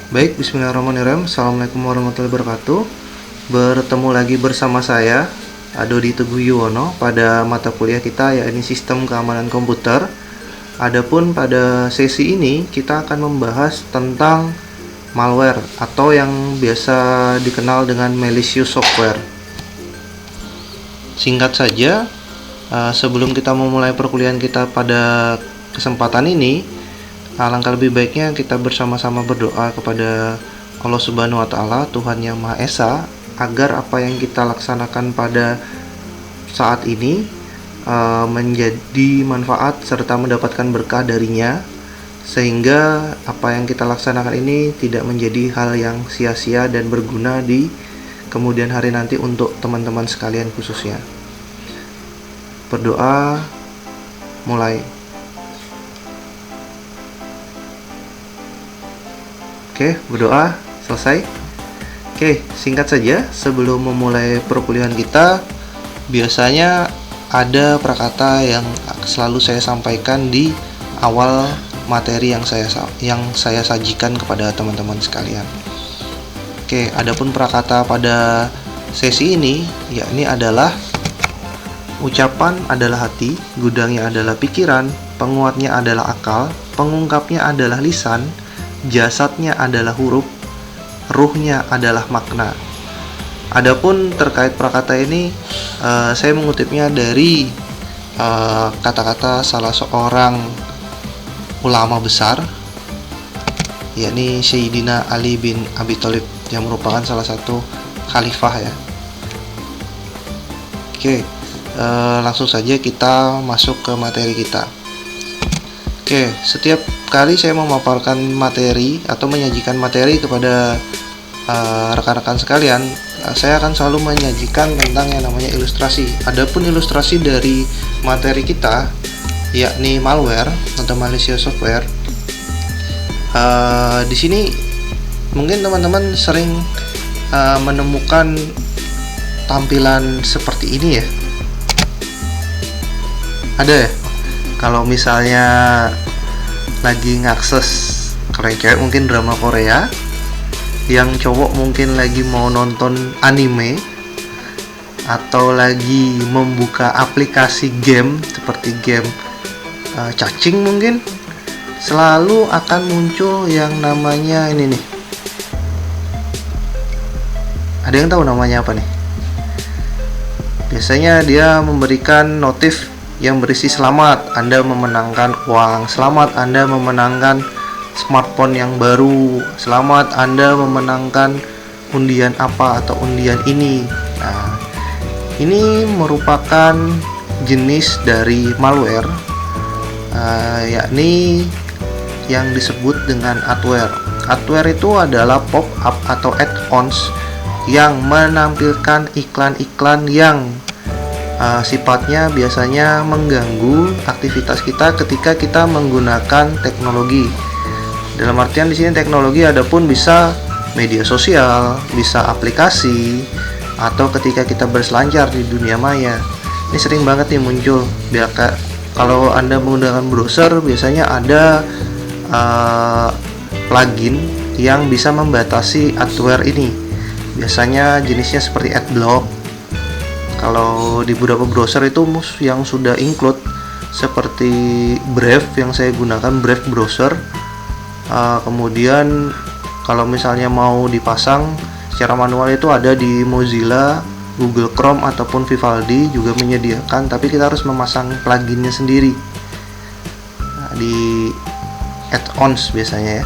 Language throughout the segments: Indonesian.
Baik, bismillahirrahmanirrahim. Assalamualaikum warahmatullahi wabarakatuh. Bertemu lagi bersama saya, Dodi Teguh Yuwono, pada mata kuliah kita yakni Sistem Keamanan Komputer. Adapun pada sesi ini kita akan membahas tentang malware atau yang biasa dikenal dengan malicious software. Singkat saja, sebelum kita memulai perkuliahan kita pada kesempatan ini, alangkah lebih baiknya kita bersama-sama berdoa kepada Allah Subhanahu wa Ta'ala, Tuhan Yang Maha Esa, agar apa yang kita laksanakan pada saat ini menjadi manfaat serta mendapatkan berkah darinya, sehingga apa yang kita laksanakan ini tidak menjadi hal yang sia-sia dan berguna di kemudian hari nanti untuk teman-teman sekalian khususnya. Berdoa mulai. Oke, berdoa selesai. Oke, singkat saja sebelum memulai perkuliahan kita, biasanya ada prakata yang selalu saya sampaikan di awal materi yang saya sajikan kepada teman-teman sekalian. Oke, adapun prakata pada sesi ini yakni adalah ucapan adalah hati, gudangnya adalah pikiran, penguatnya adalah akal, pengungkapnya adalah lisan, jasadnya adalah huruf, ruhnya adalah makna. Adapun terkait prakata ini, saya mengutipnya dari kata-kata salah seorang ulama besar, yakni Sayyidina Ali bin Abi Thalib, yang merupakan salah satu khalifah ya. Oke, langsung saja kita masuk ke materi kita. Oke, setiap kali saya memaparkan materi atau menyajikan materi kepada rekan-rekan sekalian, saya akan selalu menyajikan tentang yang namanya ilustrasi. Adapun ilustrasi dari materi kita, yakni malware atau malicious software, di sini mungkin teman-teman sering menemukan tampilan seperti ini ya. Ada ya? Kalau misalnya lagi ngakses, kalau yang cewek mungkin drama Korea, yang cowok mungkin lagi mau nonton anime, atau lagi membuka aplikasi game seperti game cacing mungkin, selalu akan muncul yang namanya ini nih. Ada yang tahu namanya apa nih? Biasanya dia memberikan notif yang berisi selamat Anda memenangkan uang, selamat Anda memenangkan smartphone yang baru, selamat Anda memenangkan undian apa atau undian ini. Nah, ini merupakan jenis dari malware, yakni yang disebut dengan adware. Adware itu adalah pop-up atau add-ons yang menampilkan iklan-iklan yang sifatnya biasanya mengganggu aktivitas kita ketika kita menggunakan teknologi. Dalam artian di sini teknologi adapun bisa media sosial, bisa aplikasi, atau ketika kita berselancar di dunia maya. Ini sering banget nih muncul. Kalau Anda menggunakan browser, biasanya ada plugin yang bisa membatasi adware ini. Biasanya jenisnya seperti adblock. Kalau di beberapa browser itu yang sudah include seperti Brave yang saya gunakan, Brave browser. Kemudian kalau misalnya mau dipasang secara manual itu ada di Mozilla, Google Chrome ataupun Vivaldi juga menyediakan, tapi kita harus memasang pluginnya sendiri di add-ons biasanya ya.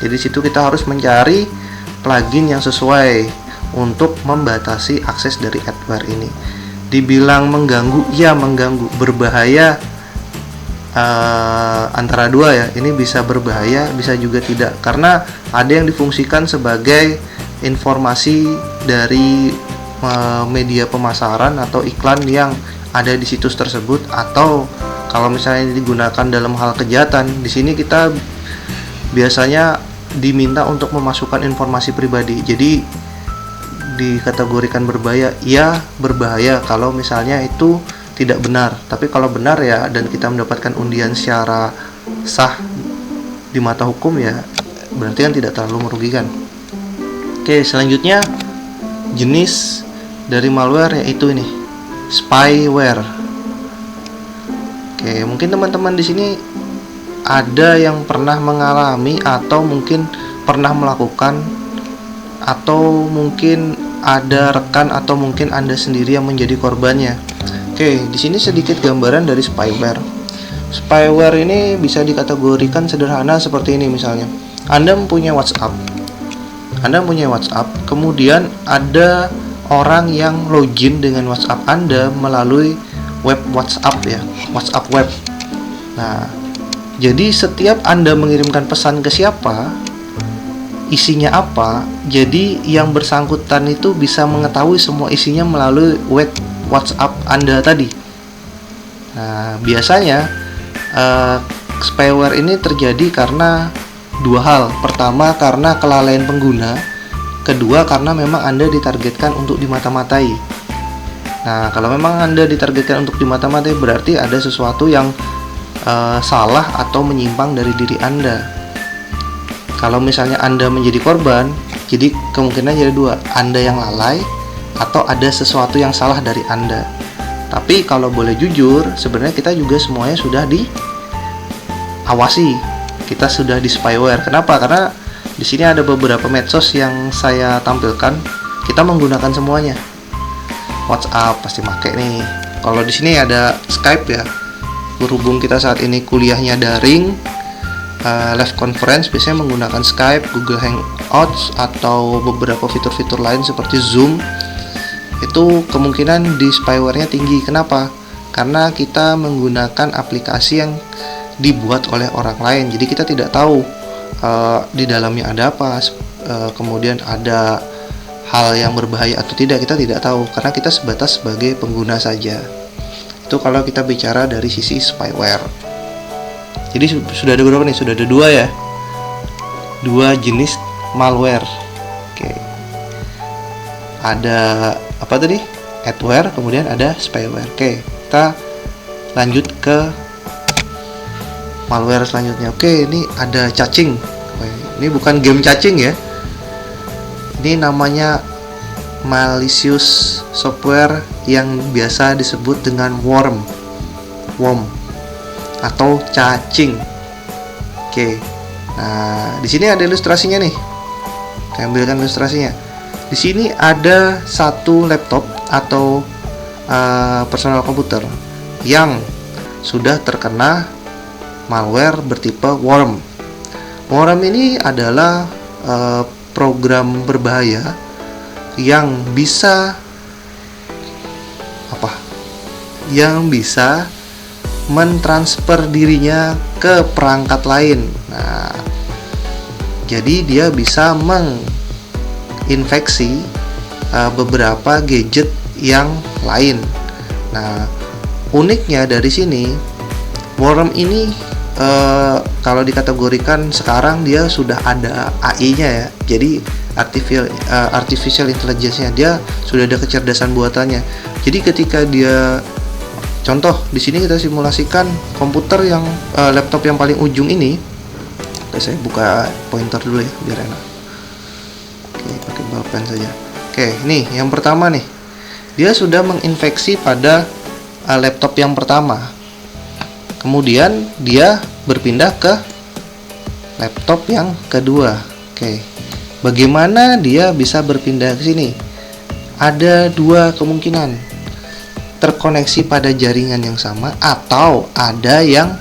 Jadi situ kita harus mencari plugin yang sesuai untuk membatasi akses dari adware ini. Dibilang mengganggu, ya mengganggu, berbahaya, antara dua ya. Ini bisa berbahaya, bisa juga tidak, karena ada yang difungsikan sebagai informasi dari media pemasaran atau iklan yang ada di situs tersebut, atau kalau misalnya digunakan dalam hal kejahatan, di sini kita biasanya diminta untuk memasukkan informasi pribadi. Jadi dikategorikan berbahaya, ya berbahaya kalau misalnya itu tidak benar. Tapi kalau benar ya, dan kita mendapatkan undian secara sah di mata hukum, ya berarti kan tidak terlalu merugikan. Oke, selanjutnya jenis dari malware yaitu ini, spyware. Oke, mungkin teman-teman di sini ada yang pernah mengalami atau mungkin pernah melakukan, atau mungkin ada rekan atau mungkin Anda sendiri yang menjadi korbannya. Oke, di sini sedikit gambaran dari spyware. Spyware ini bisa dikategorikan sederhana seperti ini. Misalnya, Anda mempunyai WhatsApp, kemudian ada orang yang login dengan WhatsApp Anda melalui web WhatsApp ya, WhatsApp web. Nah, jadi setiap Anda mengirimkan pesan ke siapa, isinya apa, jadi yang bersangkutan itu bisa mengetahui semua isinya melalui web WhatsApp Anda tadi. Nah, biasanya spyware ini terjadi karena dua hal. Pertama, karena kelalaian pengguna. Kedua, karena memang Anda ditargetkan untuk dimata-matai. Nah, kalau memang Anda ditargetkan untuk dimata-matai, berarti ada sesuatu yang salah atau menyimpang dari diri Anda. Kalau misalnya Anda menjadi korban, jadi kemungkinan jadi dua, Anda yang lalai atau ada sesuatu yang salah dari Anda. Tapi kalau boleh jujur, sebenarnya kita juga semuanya sudah diawasi, kita sudah di spyware. Kenapa? Karena di sini ada beberapa medsos yang saya tampilkan, kita menggunakan semuanya. WhatsApp pasti pakai nih. Kalau di sini ada Skype ya. Berhubung kita saat ini kuliahnya daring, live conference biasanya menggunakan Skype, Google Hangouts, atau beberapa fitur-fitur lain seperti Zoom. Itu kemungkinan di spyware-nya tinggi. Kenapa? Karena kita menggunakan aplikasi yang dibuat oleh orang lain. Jadi kita tidak tahu di dalamnya ada apa, kemudian ada hal yang berbahaya atau tidak, kita tidak tahu karena kita sebatas sebagai pengguna saja. Itu kalau kita bicara dari sisi spyware. Jadi sudah ada berapa nih? Sudah ada dua ya, dua jenis malware. Oke, ada apa tadi? Adware, kemudian ada spyware. Oke, kita lanjut ke malware selanjutnya. Oke, ini ada cacing. Ini bukan game cacing ya. Ini namanya malicious software yang biasa disebut dengan worm atau cacing. Oke. Nah, di sini ada ilustrasinya nih. Saya ambilkan ilustrasinya. Di sini ada satu laptop atau personal komputer yang sudah terkena malware bertipe worm. Worm ini adalah program berbahaya yang bisa Yang bisa mentransfer dirinya ke perangkat lain. Nah, jadi dia bisa menginfeksi beberapa gadget yang lain. Nah, uniknya dari sini, worm ini kalau dikategorikan sekarang dia sudah ada AI-nya ya. Jadi artificial intelligence-nya, dia sudah ada kecerdasan buatannya. Jadi ketika dia, contoh di sini kita simulasikan komputer yang laptop yang paling ujung ini. Oke, saya buka pointer dulu ya biar enak. Oke, pakai pulpen saja. Oke, nih yang pertama nih, dia sudah menginfeksi pada laptop yang pertama. Kemudian dia berpindah ke laptop yang kedua. Oke, bagaimana dia bisa berpindah ke sini? Ada dua kemungkinan: terkoneksi pada jaringan yang sama, atau ada yang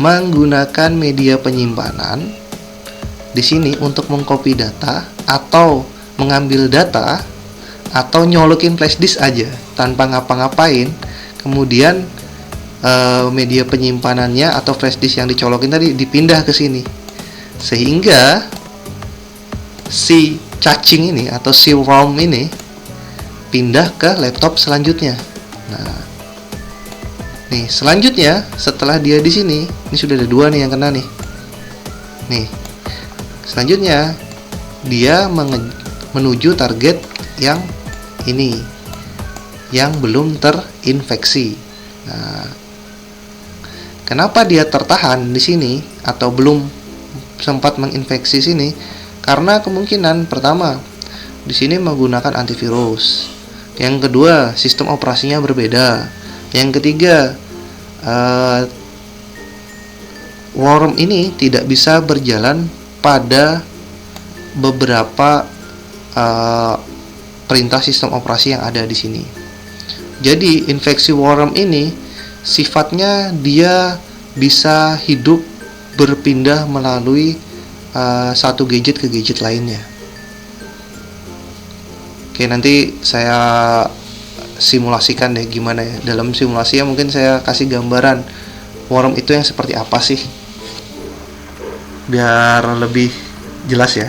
menggunakan media penyimpanan di sini untuk mengcopy data, atau mengambil data, atau nyolokin flash disk aja tanpa ngapa-ngapain. Kemudian media penyimpanannya atau flash disk yang dicolokin tadi dipindah ke sini, sehingga si cacing ini atau si worm ini pindah ke laptop selanjutnya. Nah, nih selanjutnya setelah dia di sini, ini sudah ada dua nih yang kena nih. Nih, selanjutnya dia menuju target yang ini, yang belum terinfeksi. Nah, kenapa dia tertahan di sini atau belum sempat menginfeksi sini karena kemungkinan pertama di sini menggunakan antivirus. Yang kedua, sistem operasinya berbeda. Yang ketiga, worm ini tidak bisa berjalan pada beberapa perintah sistem operasi yang ada di sini. Jadi infeksi worm ini sifatnya dia bisa hidup berpindah melalui satu gadget ke gadget lainnya. Oke, nanti saya simulasikan deh gimana ya. Dalam simulasinya mungkin saya kasih gambaran worm itu yang seperti apa sih, biar lebih jelas ya.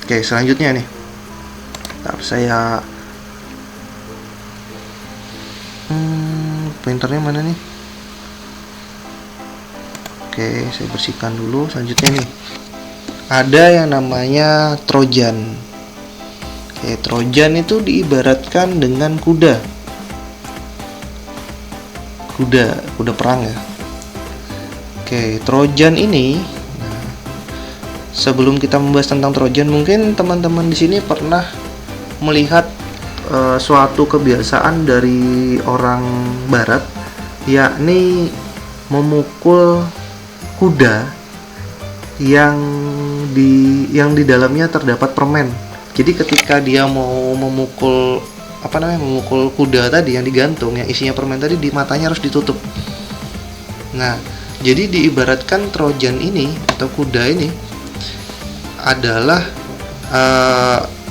Oke, selanjutnya nih. Ntar saya pointernya mana nih? Oke, saya bersihkan dulu. Selanjutnya nih, ada yang namanya Trojan. Oke, Trojan itu diibaratkan dengan kuda perang ya. Oke, Trojan ini, sebelum kita membahas tentang Trojan, mungkin teman-teman di sini pernah melihat suatu kebiasaan dari orang barat, yakni memukul kuda yang di dalamnya terdapat permen. Jadi ketika dia mau memukul memukul kuda tadi yang digantung, yang isinya permen tadi, di matanya harus ditutup. Nah, jadi diibaratkan Trojan ini atau kuda ini adalah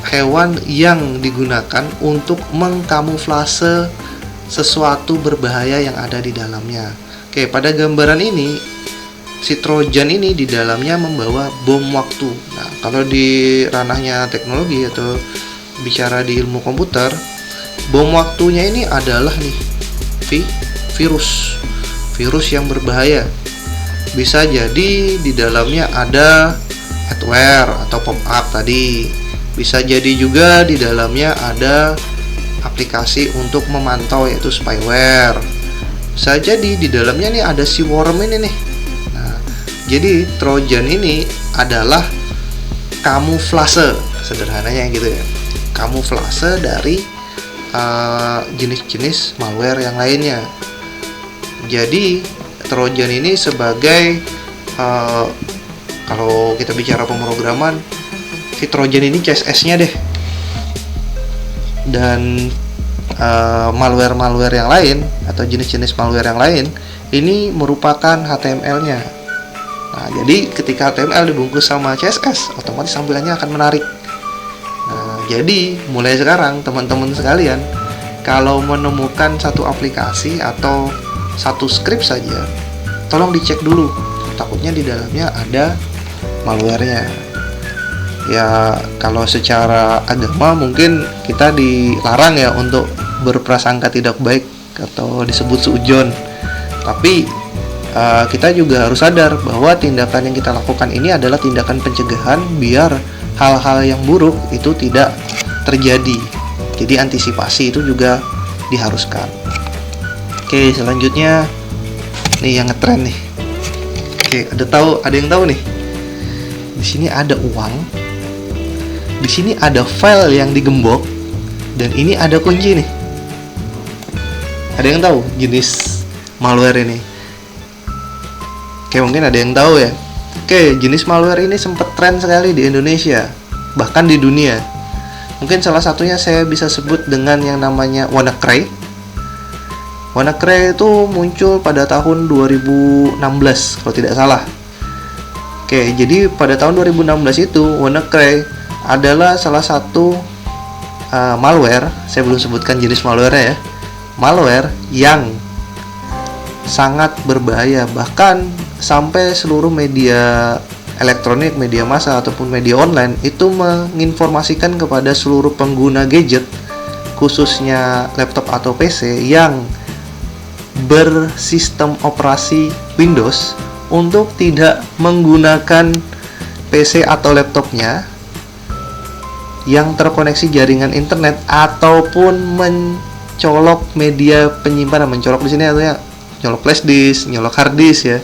hewan yang digunakan untuk mengkamuflase sesuatu berbahaya yang ada di dalamnya. Oke, pada gambaran ini si Trojan ini di dalamnya membawa bom waktu. Nah, kalau di ranahnya teknologi atau bicara di ilmu komputer, bom waktunya ini adalah nih virus yang berbahaya. Bisa jadi di dalamnya ada adware atau pop-up tadi. Bisa jadi juga di dalamnya ada aplikasi untuk memantau, yaitu spyware. Bisa jadi di dalamnya nih ada si worm ini nih. Nah, jadi Trojan ini adalah kamuflase, sederhananya gitu ya. Kamuflase dari jenis-jenis malware yang lainnya. Jadi Trojan ini sebagai kalau kita bicara pemrograman, si Trojan ini CSS-nya deh. Dan malware-malware yang lain atau jenis-jenis malware yang lain ini merupakan HTML-nya. Nah, jadi ketika HTML dibungkus sama CSS, otomatis tampilannya akan menarik. Nah, jadi mulai sekarang teman-teman sekalian, kalau menemukan satu aplikasi atau satu script saja, tolong dicek dulu, takutnya di dalamnya ada malware-nya. Ya, kalau secara agama mungkin kita dilarang ya untuk berprasangka tidak baik atau disebut suudzon. Tapi kita juga harus sadar bahwa tindakan yang kita lakukan ini adalah tindakan pencegahan biar hal-hal yang buruk itu tidak terjadi. Jadi antisipasi itu juga diharuskan. Oke, selanjutnya nih yang ngetren nih. Oke, ada yang tahu nih. Di sini ada uang. Di sini ada file yang digembok, dan ini ada kunci nih. Ada yang tahu jenis malware ini? Oke, mungkin ada yang tahu ya. Oke, jenis malware ini sempat tren sekali di Indonesia, bahkan di dunia. Mungkin salah satunya saya bisa sebut dengan yang namanya WannaCry. WannaCry itu muncul pada tahun 2016 kalau tidak salah. Oke, jadi pada tahun 2016 itu WannaCry adalah salah satu malware. Saya belum sebutkan jenis malware ya. Malware yang sangat berbahaya, bahkan sampai seluruh media elektronik, media massa ataupun media online itu menginformasikan kepada seluruh pengguna gadget, khususnya laptop atau PC yang bersistem operasi Windows, untuk tidak menggunakan PC atau laptopnya yang terkoneksi jaringan internet ataupun mencolok media penyimpanan. Mencolok di sini artinya nyolok flash disk, nyolok hard disk ya.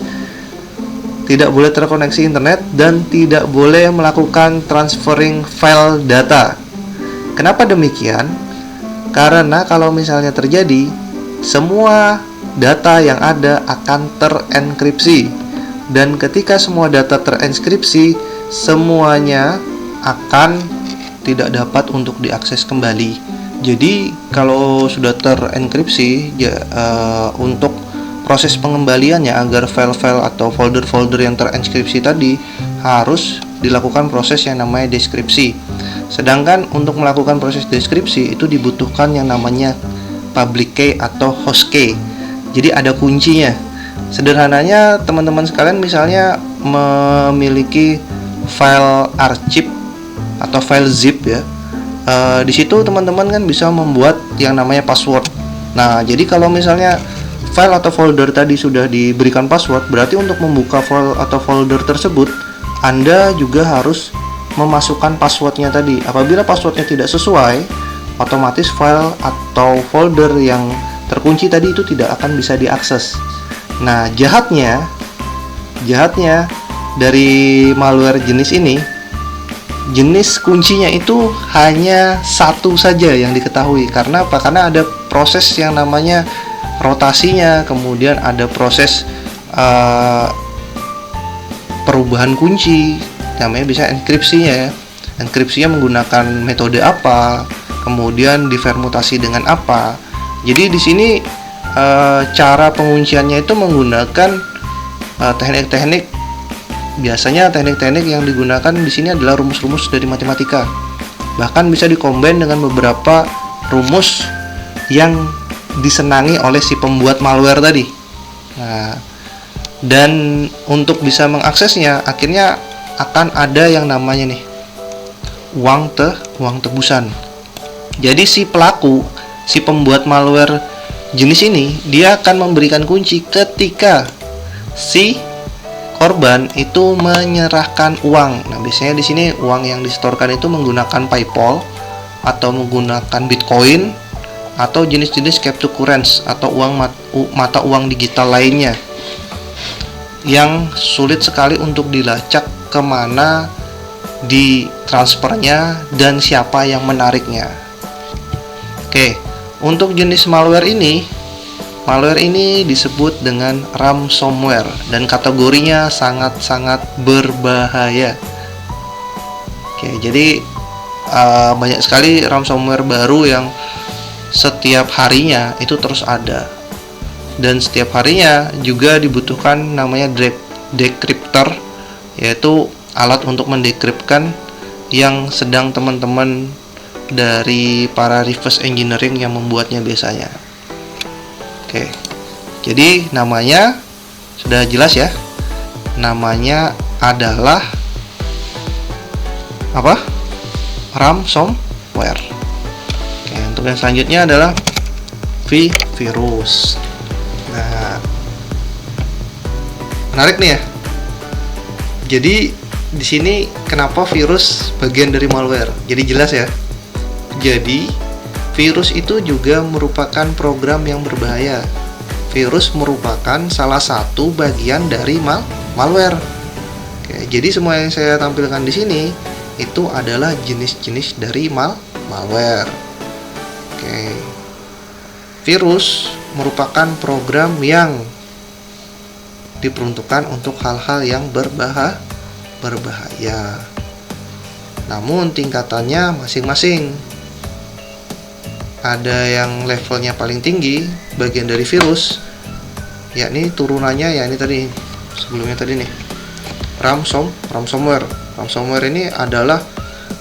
tidak boleh terkoneksi internet, dan tidak boleh melakukan transferring file data. Kenapa demikian? Karena kalau misalnya terjadi, semua data yang ada akan terenkripsi. Dan ketika semua data terenkripsi, semuanya akan tidak dapat untuk diakses kembali. Jadi kalau sudah terenkripsi, untuk proses pengembaliannya agar file-file atau folder-folder yang terenkripsi tadi harus dilakukan proses yang namanya deskripsi. Sedangkan untuk melakukan proses deskripsi itu dibutuhkan yang namanya public key atau host key. Jadi ada kuncinya. Sederhananya teman-teman sekalian misalnya memiliki file arsip atau file zip ya. Di situ teman-teman kan bisa membuat yang namanya password. Nah, jadi kalau misalnya file atau folder tadi sudah diberikan password, berarti untuk membuka file atau folder tersebut, Anda juga harus memasukkan passwordnya tadi. Apabila passwordnya tidak sesuai, otomatis file atau folder yang terkunci tadi itu tidak akan bisa diakses. Nah, jahatnya dari malware jenis ini, jenis kuncinya itu hanya satu saja yang diketahui. Karena apa? Karena ada proses yang namanya rotasinya, kemudian ada proses perubahan kunci, namanya bisa enkripsinya ya. Enkripsinya menggunakan metode apa, kemudian difermutasi dengan apa. Jadi di sini cara pengunciannya itu menggunakan teknik-teknik. Biasanya teknik-teknik yang digunakan di sini adalah rumus-rumus dari matematika. Bahkan bisa dikombin dengan beberapa rumus yang disenangi oleh si pembuat malware tadi. Nah, dan untuk bisa mengaksesnya, akhirnya akan ada yang namanya nih uang tebusan. Jadi si pelaku, si pembuat malware jenis ini, dia akan memberikan kunci ketika si korban itu menyerahkan uang. Nah, biasanya di sini uang yang disetorkan itu menggunakan PayPal atau menggunakan Bitcoin atau jenis-jenis cryptocurrency atau mata uang digital lainnya yang sulit sekali untuk dilacak kemana ditransfernya dan siapa yang menariknya. Oke, untuk jenis malware ini disebut dengan ransomware dan kategorinya sangat-sangat berbahaya. Oke, jadi banyak sekali ransomware baru yang setiap harinya itu terus ada. Dan setiap harinya juga dibutuhkan namanya decryptor, yaitu alat untuk mendekripkan yang sedang teman-teman dari para reverse engineering yang membuatnya biasanya. Oke, jadi namanya sudah jelas ya. Namanya adalah apa? Ransomware. Oke, untuk yang selanjutnya adalah virus. Nah, menarik nih ya. Jadi di sini kenapa virus bagian dari malware? Jadi jelas ya. Jadi virus itu juga merupakan program yang berbahaya. Virus merupakan salah satu bagian dari malware. Oke, jadi semua yang saya tampilkan di sini itu adalah jenis-jenis dari malware. Oke. Virus merupakan program yang diperuntukkan untuk hal-hal yang berbahaya. Namun tingkatannya masing-masing. Ada yang levelnya paling tinggi bagian dari virus, yakni turunannya ya ini tadi sebelumnya tadi nih, ransomware. Ransomware ini adalah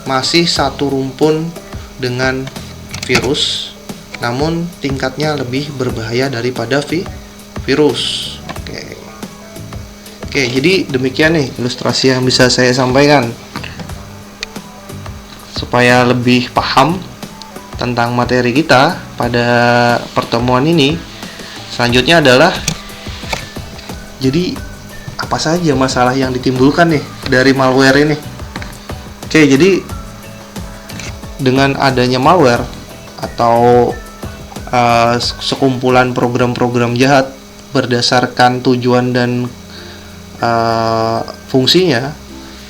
masih satu rumpun dengan virus, namun tingkatnya lebih berbahaya daripada virus. Oke, jadi demikian nih ilustrasi yang bisa saya sampaikan supaya lebih paham tentang materi kita pada pertemuan ini. Selanjutnya adalah, jadi apa saja masalah yang ditimbulkan nih dari malware ini. Oke, jadi dengan adanya malware atau sekumpulan program-program jahat berdasarkan tujuan dan fungsinya,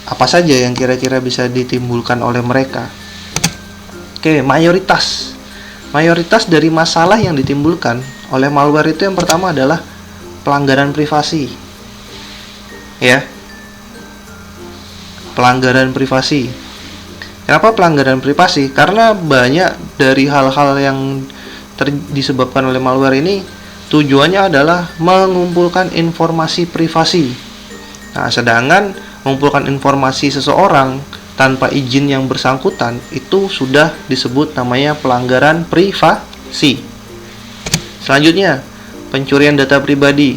apa saja yang kira-kira bisa ditimbulkan oleh mereka. Oke, mayoritas dari masalah yang ditimbulkan oleh malware itu yang pertama adalah pelanggaran privasi. Ya. Pelanggaran privasi. Kenapa pelanggaran privasi? Karena banyak dari hal-hal yang disebabkan oleh malware ini tujuannya adalah mengumpulkan informasi privasi. Nah, sedangkan mengumpulkan informasi seseorang tanpa izin yang bersangkutan itu sudah disebut namanya pelanggaran privasi. Selanjutnya, pencurian data pribadi.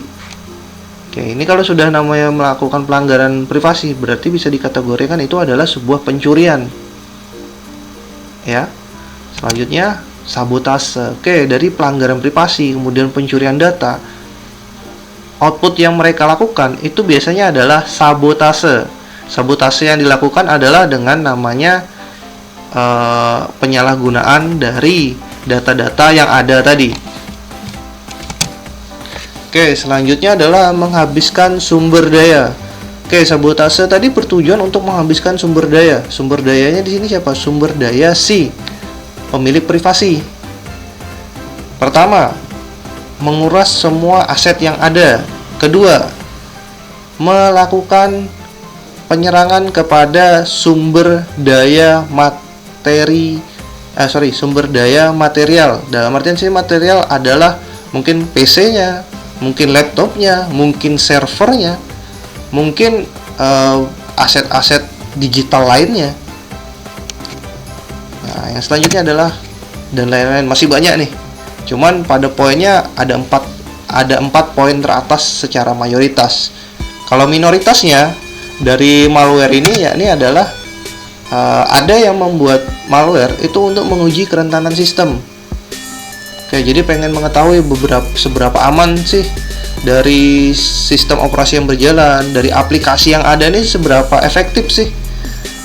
Oke, ini kalau sudah namanya melakukan pelanggaran privasi, berarti bisa dikategorikan itu adalah sebuah pencurian. Ya. Selanjutnya, sabotase. Oke, dari pelanggaran privasi kemudian pencurian data, output yang mereka lakukan itu biasanya adalah sabotase. Sabotase yang dilakukan adalah dengan namanya penyalahgunaan dari data-data yang ada tadi. Oke, selanjutnya adalah menghabiskan sumber daya. Oke, sabotase tadi bertujuan untuk menghabiskan sumber daya. Sumber dayanya di sini siapa? Sumber daya si pemilik privasi. Pertama, menguras semua aset yang ada. Kedua, melakukan penyerangan kepada sumber daya material. Dalam artian sini material adalah mungkin PC-nya, mungkin laptopnya, mungkin servernya, mungkin aset-aset digital lainnya. Nah, yang selanjutnya adalah dan lain-lain, masih banyak nih. Cuman pada poinnya ada 4 poin teratas secara mayoritas. Kalau minoritasnya dari malware ini yakni adalah ada yang membuat malware itu untuk menguji kerentanan sistem. Oke, jadi pengen mengetahui seberapa aman sih dari sistem operasi yang berjalan, dari aplikasi yang ada nih seberapa efektif sih.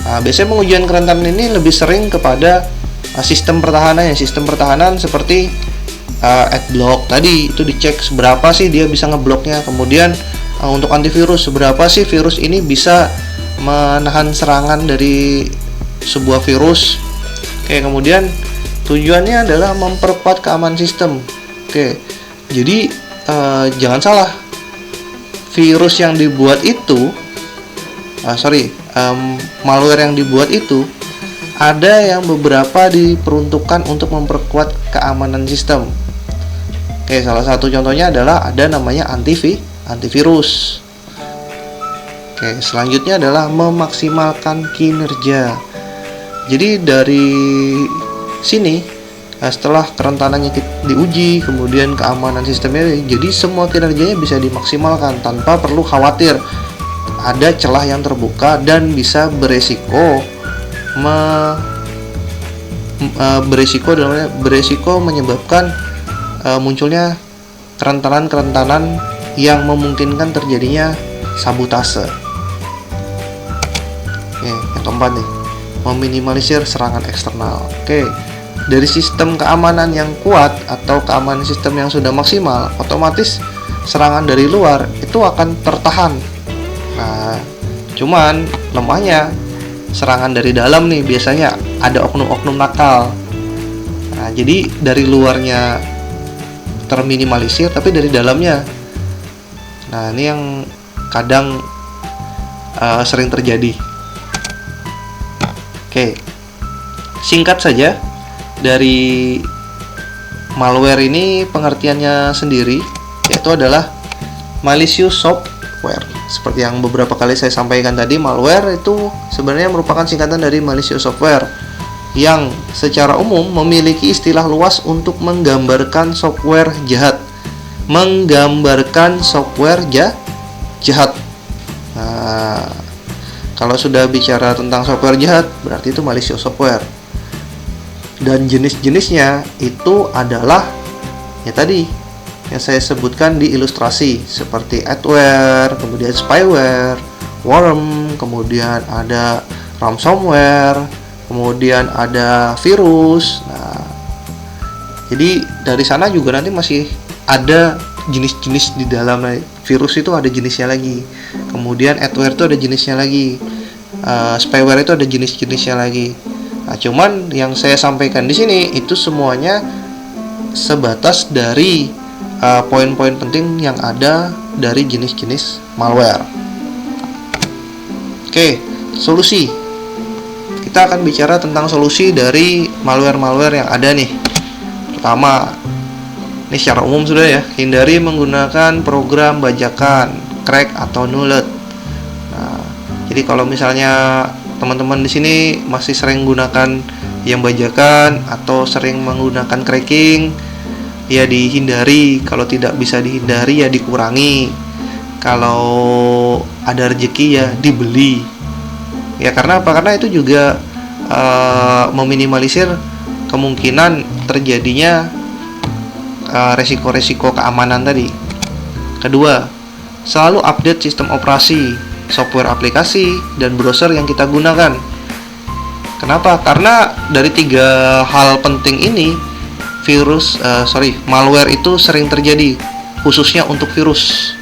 Nah, biasanya pengujian kerentanan ini lebih sering kepada sistem pertahanan. Sistem pertahanan seperti adblock tadi itu dicek seberapa sih dia bisa ngebloknya. Kemudian untuk antivirus, seberapa sih virus ini bisa menahan serangan dari sebuah virus. Oke, kemudian tujuannya adalah memperkuat keamanan sistem. Oke, jadi jangan salah, virus yang dibuat itu malware yang dibuat itu ada yang beberapa diperuntukkan untuk memperkuat keamanan sistem. Oke, salah satu contohnya adalah ada namanya antivirus. Oke, selanjutnya adalah memaksimalkan kinerja. Jadi dari sini setelah kerentanannya diuji, kemudian keamanan sistemnya, jadi semua kinerjanya bisa dimaksimalkan tanpa perlu khawatir ada celah yang terbuka dan bisa beresiko menyebabkan munculnya kerentanan-kerentanan yang memungkinkan terjadinya sabotase. Oke, yang keempat nih, meminimalisir serangan eksternal. Oke, dari sistem keamanan yang kuat atau keamanan sistem yang sudah maksimal, otomatis serangan dari luar itu akan tertahan. Nah, cuman lemahnya serangan dari dalam nih, biasanya ada oknum-oknum nakal. Nah, jadi dari luarnya terminimalisir, tapi dari dalamnya. Nah, ini yang kadang sering terjadi. Oke, singkat saja dari malware ini pengertiannya sendiri, yaitu adalah malicious software. Seperti yang beberapa kali saya sampaikan tadi, malware itu sebenarnya merupakan singkatan dari malicious software yang secara umum memiliki istilah luas untuk menggambarkan software jahat. Jahat. Nah, kalau sudah bicara tentang software jahat, berarti itu malicious software. Dan jenis-jenisnya itu adalah ya tadi yang saya sebutkan di ilustrasi, seperti adware, kemudian spyware, worm, kemudian ada ransomware, kemudian ada virus. Nah, jadi dari sana juga nanti masih ada jenis-jenis di dalam virus itu ada jenisnya lagi, kemudian adware itu ada jenisnya lagi, spyware itu ada jenis-jenisnya lagi. Nah, cuman yang saya sampaikan di sini itu semuanya sebatas dari poin-poin penting yang ada dari jenis-jenis malware. Oke, solusi. Kita akan bicara tentang solusi dari malware-malware yang ada nih. Pertama, ini secara umum sudah ya, hindari menggunakan program bajakan, crack atau nullet. Nah, jadi kalau misalnya teman-teman di sini masih sering gunakan yang bajakan atau sering menggunakan cracking, ya dihindari. Kalau tidak bisa dihindari ya dikurangi. Kalau ada rezeki ya dibeli. Ya karena apa? Karena itu juga meminimalisir kemungkinan terjadinya resiko-resiko keamanan tadi. Kedua, selalu update sistem operasi, software aplikasi, dan browser yang kita gunakan. Kenapa? Karena dari 3 hal penting ini malware itu sering terjadi, khususnya untuk virus.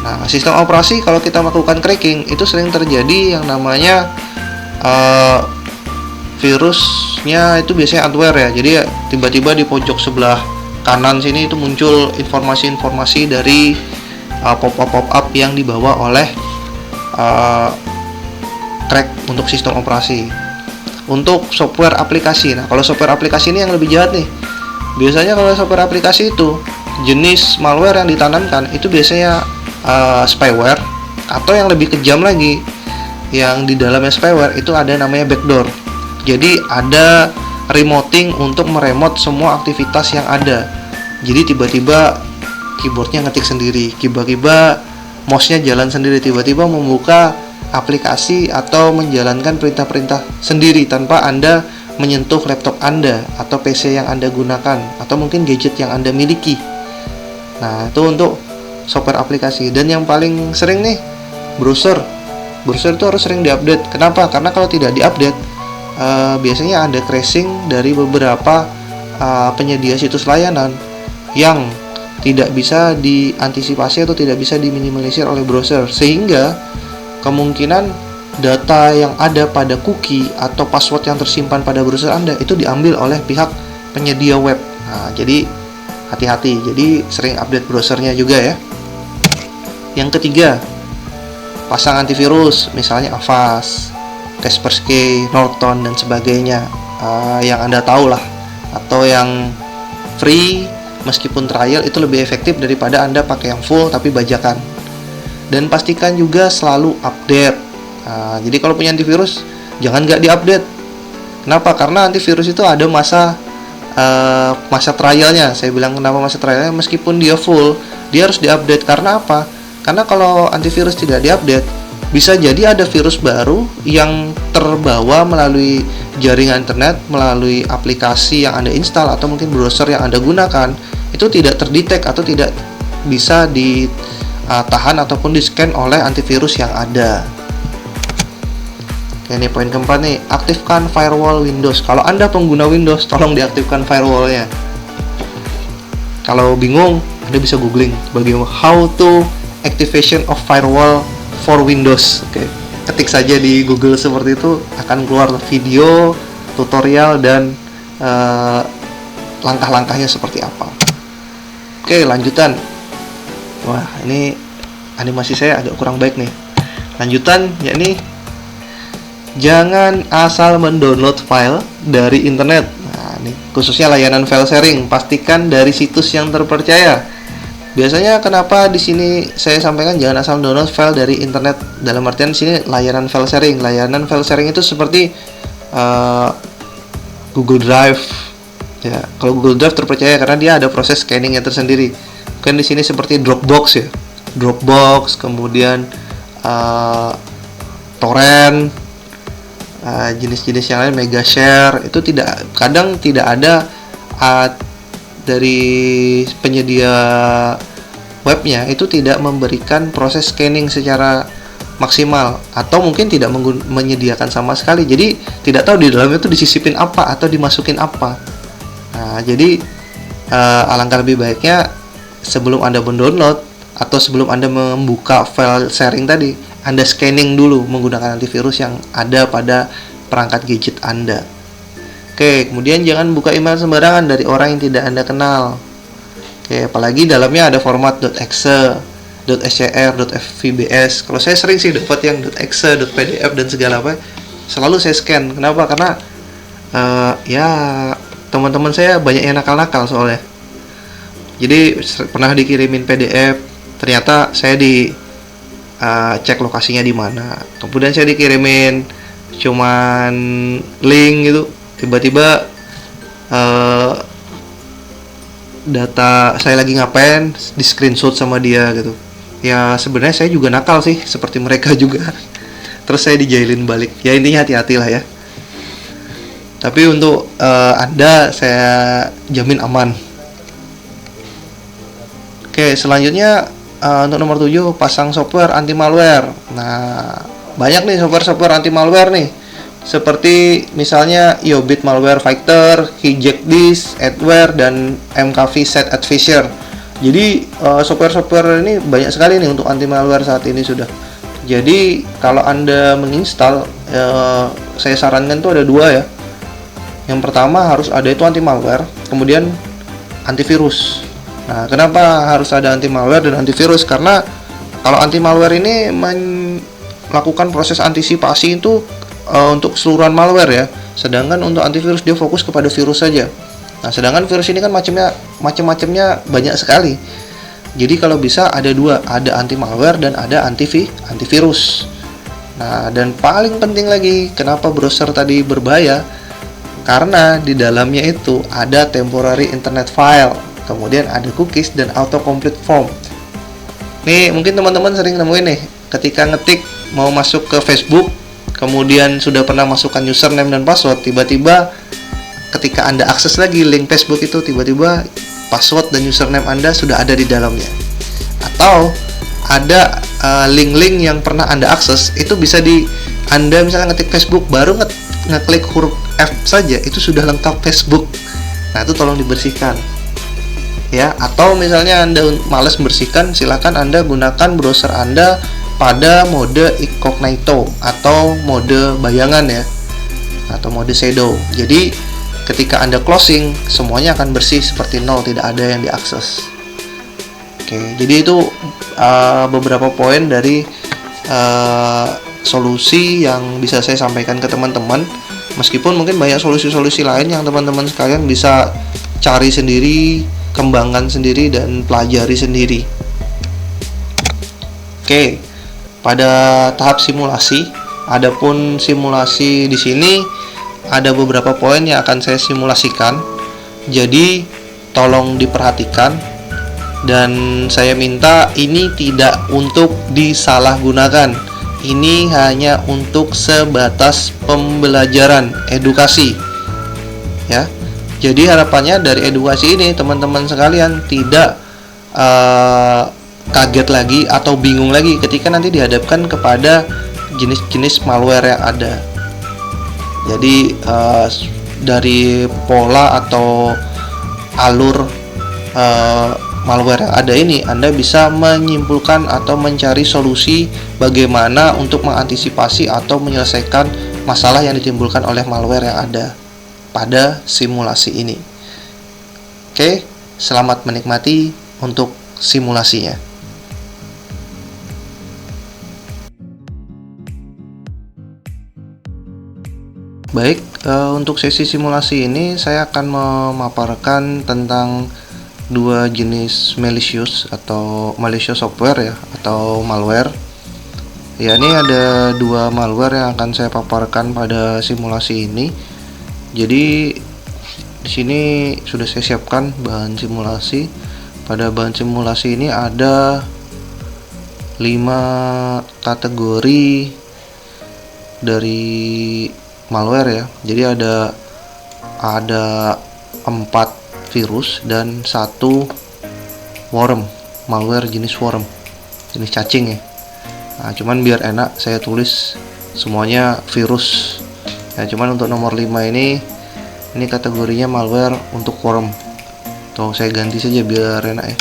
Nah, sistem operasi kalau kita melakukan cracking itu sering terjadi yang namanya virusnya itu biasanya adware ya. Jadi tiba-tiba di pojok sebelah kanan sini itu muncul informasi-informasi dari pop-up yang dibawa oleh crack untuk sistem operasi. Untuk software aplikasi, nah kalau software aplikasi ini yang lebih jahat nih. Biasanya kalau software aplikasi itu jenis malware yang ditanamkan itu biasanya spyware, atau yang lebih kejam lagi, yang di dalamnya spyware itu ada namanya backdoor. Jadi ada remoting untuk meremote semua aktivitas yang ada. Jadi tiba-tiba keyboardnya ngetik sendiri, tiba-tiba mouse-nya jalan sendiri, tiba-tiba membuka aplikasi atau menjalankan perintah-perintah sendiri tanpa Anda menyentuh laptop Anda atau PC yang Anda gunakan atau mungkin gadget yang Anda miliki. Nah, itu untuk software aplikasi. Dan yang paling sering nih, browser itu harus sering diupdate. Kenapa? Karena kalau tidak diupdate biasanya ada crashing dari beberapa penyedia situs layanan yang tidak bisa diantisipasi atau tidak bisa diminimalisir oleh browser, sehingga kemungkinan data yang ada pada cookie atau password yang tersimpan pada browser Anda itu diambil oleh pihak penyedia web. Nah, jadi hati-hati. Jadi sering update browsernya juga ya. Yang ketiga, pasang antivirus, misalnya Avast, Kaspersky, Norton dan sebagainya, yang Anda tahu lah, atau yang free meskipun trial itu lebih efektif daripada Anda pakai yang full tapi bajakan. Dan pastikan juga selalu update. Jadi kalau punya antivirus jangan nggak diupdate. Kenapa? Karena antivirus itu ada masa trialnya. Saya bilang kenapa masa trialnya, meskipun dia full dia harus diupdate. Karena apa? Karena kalau antivirus tidak diupdate, bisa jadi ada virus baru yang terbawa melalui jaringan internet, melalui aplikasi yang Anda install atau mungkin browser yang Anda gunakan, itu tidak terdetek atau tidak bisa ditahan ataupun di-scan oleh antivirus yang ada. Oke, ini poin keempat nih, aktifkan firewall Windows. Kalau Anda pengguna Windows, tolong diaktifkan firewallnya. Kalau bingung, Anda bisa googling bagaimana how to activation of firewall for Windows. Oke, ketik saja di Google seperti itu, akan keluar video, tutorial, dan langkah-langkahnya seperti apa. Oke, lanjutan. Wah, ini animasi saya agak kurang baik nih. Lanjutan, yakni jangan asal mendownload file dari internet. Nah, ini khususnya layanan file sharing, pastikan dari situs yang terpercaya. Biasanya kenapa di sini saya sampaikan jangan asal download file dari internet, dalam artian di sini layanan file sharing. Layanan file sharing itu seperti Google Drive. Ya, kalau Google Drive terpercaya karena dia ada proses scanning yang tersendiri. Kan di sini seperti Dropbox ya. Dropbox, kemudian torrent, jenis-jenis yang lain, mega share, itu kadang tidak ada dari penyedia webnya itu tidak memberikan proses scanning secara maksimal, atau mungkin tidak menyediakan sama sekali. Jadi tidak tahu di dalamnya itu disisipin apa atau dimasukin apa. Nah, jadi alangkah lebih baiknya sebelum Anda mendownload atau sebelum Anda membuka file sharing tadi, Anda scanning dulu menggunakan antivirus yang ada pada perangkat gadget Anda. Oke, kemudian jangan buka email sembarangan dari orang yang tidak Anda kenal. Oke, apalagi dalamnya ada format .exe, .scr, .fvbs. Kalau saya sering sih dapat yang .exe, .pdf dan segala apa, selalu saya scan. Kenapa? Karena ya teman-teman saya banyak yang nakal-nakal soalnya. Jadi pernah dikirimin PDF, ternyata saya di cek lokasinya di mana. Kemudian saya dikirimin cuman link gitu, tiba-tiba data saya lagi ngapain di screenshot sama dia gitu. Ya sebenarnya saya juga nakal sih seperti mereka juga. Terus saya dijailin balik. Ya intinya hati-hatilah ya. Tapi untuk Anda saya jamin aman. Oke, selanjutnya untuk nomor 7, pasang software anti malware. Nah, banyak nih software anti malware nih. Seperti misalnya Yobit Malware Fighter, Hijack Disk, Adware, dan MKV Set Advisor. Jadi software-software ini banyak sekali nih untuk anti malware saat ini sudah. Jadi kalau Anda menginstal, saya sarankan tuh ada dua ya. Yang pertama harus ada itu anti malware, kemudian antivirus. Nah, kenapa harus ada anti malware dan antivirus? Karena kalau anti malware ini melakukan proses antisipasi itu untuk keseluruhan malware ya. Sedangkan untuk antivirus dia fokus kepada virus saja. Nah, sedangkan virus ini kan macam-macamnya banyak sekali. Jadi kalau bisa ada dua, ada anti malware dan ada antivirus. Nah, dan paling penting lagi, kenapa browser tadi berbahaya? Karena di dalamnya itu ada temporary internet file, kemudian ada cookies dan autocomplete form. Nih, mungkin teman-teman sering nemuin nih, ketika ngetik mau masuk ke Facebook, kemudian sudah pernah masukkan username dan password, tiba-tiba ketika Anda akses lagi link Facebook itu, tiba-tiba password dan username Anda sudah ada di dalamnya. Atau ada link-link yang pernah Anda akses, itu bisa Anda misalnya ngetik Facebook, baru ngeklik huruf F saja, itu sudah lengkap Facebook. Nah, itu tolong dibersihkan ya. Atau misalnya Anda malas membersihkan, silahkan Anda gunakan browser Anda pada mode incognito atau mode bayangan ya, atau mode shadow. Jadi ketika Anda closing, semuanya akan bersih seperti nol, tidak ada yang diakses. Oke, jadi itu beberapa poin dari solusi yang bisa saya sampaikan ke teman-teman. Meskipun mungkin banyak solusi-solusi lain yang teman-teman sekalian bisa cari sendiri, kembangkan sendiri, dan pelajari sendiri. Oke, pada tahap simulasi, adapun simulasi di sini ada beberapa poin yang akan saya simulasikan. Jadi tolong diperhatikan, dan saya minta ini tidak untuk disalahgunakan. Ini hanya untuk sebatas pembelajaran, edukasi ya. Jadi harapannya dari edukasi ini teman-teman sekalian tidak kaget lagi atau bingung lagi ketika nanti dihadapkan kepada jenis-jenis malware yang ada. Jadi dari pola atau alur malware yang ada ini, Anda bisa menyimpulkan atau mencari solusi bagaimana untuk mengantisipasi atau menyelesaikan masalah yang ditimbulkan oleh malware yang ada pada simulasi ini. Oke, selamat menikmati untuk simulasinya. Baik, untuk sesi simulasi ini saya akan memaparkan tentang dua jenis malicious software ya, atau malware. Ya, ini ada dua malware yang akan saya paparkan pada simulasi ini. Jadi di sini sudah saya siapkan bahan simulasi. Pada bahan simulasi ini ada 5 kategori dari malware ya. Jadi ada 4 virus dan 1 worm, malware jenis worm, jenis cacing ya. Nah, cuman biar enak saya tulis semuanya virus ya. Cuman untuk nomor 5 ini kategorinya malware untuk worm. Tuh saya ganti saja biar enak ya.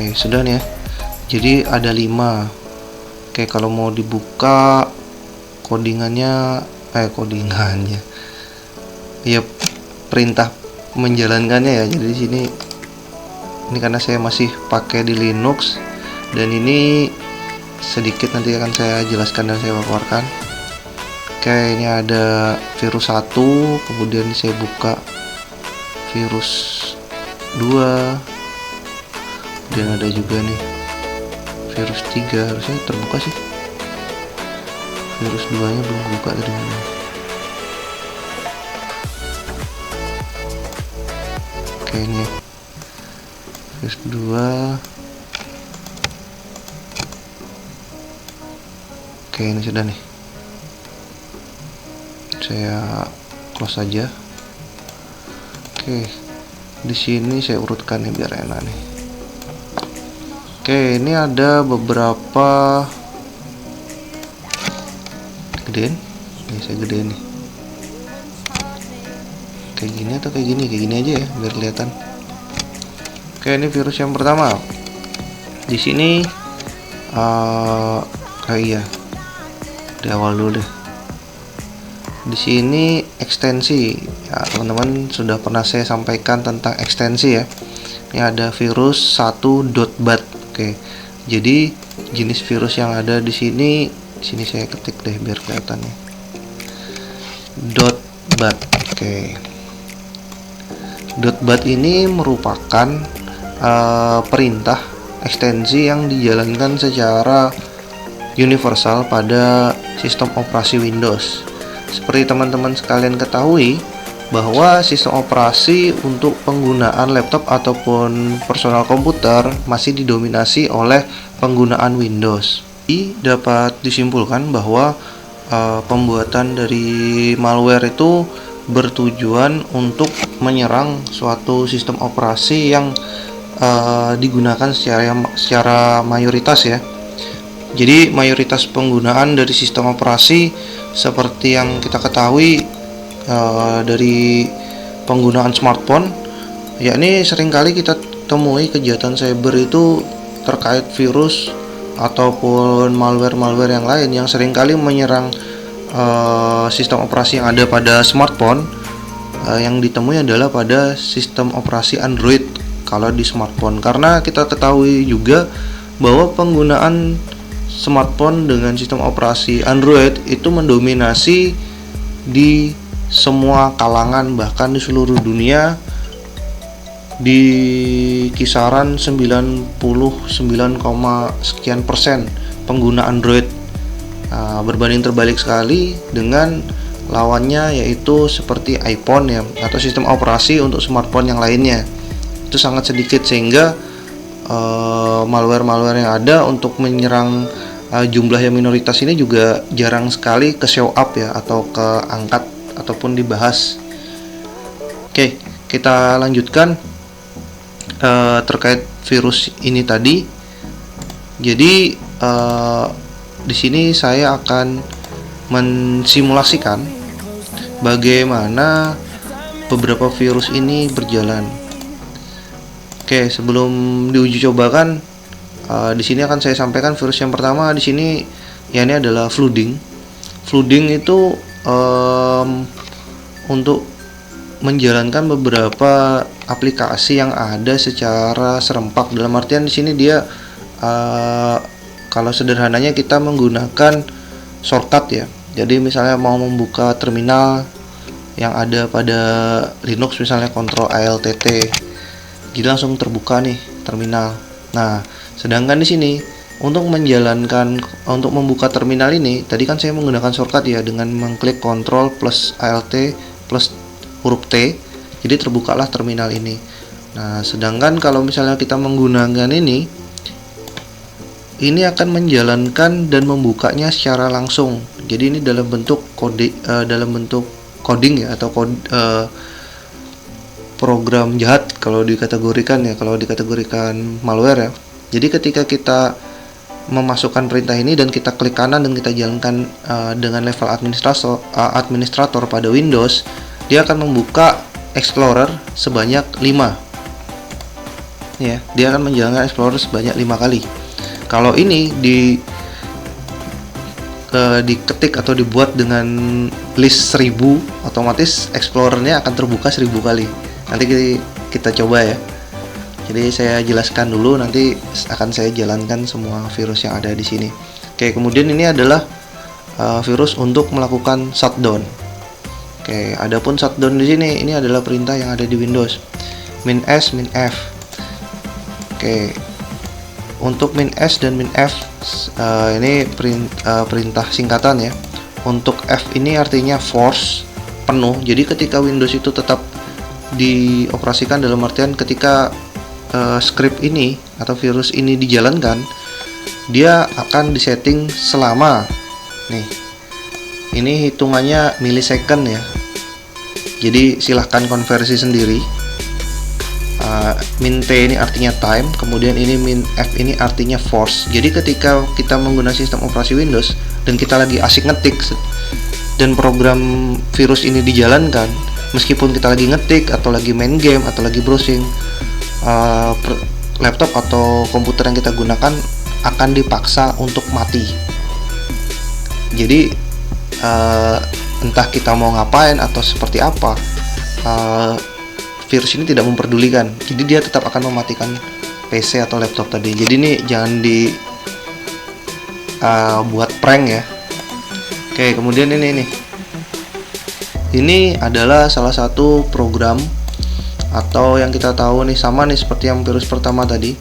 Oke, sudah nih ya. Jadi ada 5. Oke, kalau mau dibuka codingannya ya, perintah menjalankannya ya. Jadi di sini ini karena saya masih pakai di Linux, dan ini sedikit nanti akan saya jelaskan dan saya paparkan. Oke, ini ada virus 1, kemudian saya buka virus 2, dan ada juga nih virus 3, harusnya terbuka sih. Virus 2 nya belum buka tadi. Oke, ini virus 2. Oke, ini sudah nih. Saya close saja. Oke, di sini saya urutkan nih biar enak nih. Oke, ini ada beberapa gedein. Ini saya gedein nih. Kayak gini atau kayak gini aja ya biar kelihatan. Oke, ini virus yang pertama. Di sini iya, di awal dulu deh. Di sini ekstensi ya, teman-teman sudah pernah saya sampaikan tentang ekstensi ya. Ini ada virus 1.bat. Oke, jadi jenis virus yang ada di sini saya ketik deh biar kelihatannya. .bat. Oke. .bat ini merupakan perintah ekstensi yang dijalankan secara universal pada sistem operasi Windows. Seperti teman-teman sekalian ketahui bahwa sistem operasi untuk penggunaan laptop ataupun personal komputer masih didominasi oleh penggunaan Windows. Dapat disimpulkan bahwa pembuatan dari malware itu bertujuan untuk menyerang suatu sistem operasi yang digunakan secara mayoritas ya. Jadi mayoritas penggunaan dari sistem operasi seperti yang kita ketahui dari penggunaan smartphone, yakni seringkali kita temui kejahatan cyber itu terkait virus ataupun malware yang lain yang seringkali menyerang sistem operasi yang ada pada smartphone. Yang ditemui adalah pada sistem operasi Android kalau di smartphone, karena kita ketahui juga bahwa penggunaan smartphone dengan sistem operasi Android itu mendominasi di semua kalangan, bahkan di seluruh dunia di kisaran 99, sekian persen pengguna Android, berbanding terbalik sekali dengan lawannya yaitu seperti iPhone ya, atau sistem operasi untuk smartphone yang lainnya itu sangat sedikit, sehingga malware yang ada untuk menyerang jumlah yang minoritas ini juga jarang sekali ke show up ya, atau ke angkat ataupun dibahas. Oke, kita lanjutkan terkait virus ini tadi. Jadi di sini saya akan mensimulasikan bagaimana beberapa virus ini berjalan. Oke, sebelum diuji cobakan, di sini akan saya sampaikan virus yang pertama. Di sini ya, ini adalah flooding. Flooding itu untuk menjalankan beberapa aplikasi yang ada secara serempak. Dalam artian di sini dia kalau sederhananya kita menggunakan shortcut ya. Jadi misalnya mau membuka terminal yang ada pada Linux, misalnya Ctrl Alt T, jadi langsung terbuka nih terminal. Nah, sedangkan di sini untuk membuka terminal ini, tadi kan saya menggunakan shortcut ya, dengan mengklik Ctrl plus Alt plus huruf T, jadi terbukalah terminal ini. Nah, sedangkan kalau misalnya kita menggunakan ini akan menjalankan dan membukanya secara langsung. Jadi ini dalam bentuk coding ya, atau program jahat kalau dikategorikan malware ya. Jadi ketika kita memasukkan perintah ini dan kita klik kanan dan kita jalankan dengan level administrator pada Windows, dia akan membuka Explorer sebanyak 5 ya, dia akan menjalankan Explorer sebanyak 5 kali. Kalau ini diketik atau dibuat dengan list 1000, otomatis Explorernya akan terbuka 1000 kali. Nanti kita coba ya. Jadi saya jelaskan dulu, nanti akan saya jalankan semua virus yang ada di sini. Oke, kemudian ini adalah virus untuk melakukan shutdown. Oke, adapun shutdown di sini, ini adalah perintah yang ada di Windows. -s, -f. Oke, untuk -s dan -f ini perintah singkatan ya. Untuk F ini artinya force, penuh. Jadi ketika Windows itu tetap dioperasikan, dalam artian ketika script ini atau virus ini dijalankan, dia akan disetting selama nih, ini hitungannya millisecond ya. Jadi silahkan konversi sendiri. -t ini artinya time, kemudian ini -f ini artinya force. Jadi ketika kita menggunakan sistem operasi Windows dan kita lagi asik ngetik dan program virus ini dijalankan, meskipun kita lagi ngetik atau lagi main game atau lagi browsing, laptop atau komputer yang kita gunakan akan dipaksa untuk mati. Jadi entah kita mau ngapain atau seperti apa, virus ini tidak memperdulikan. Jadi dia tetap akan mematikan PC atau laptop tadi. Jadi ini jangan buat prank ya. Oke, kemudian ini adalah salah satu program atau yang kita tahu nih, sama nih seperti yang virus pertama tadi.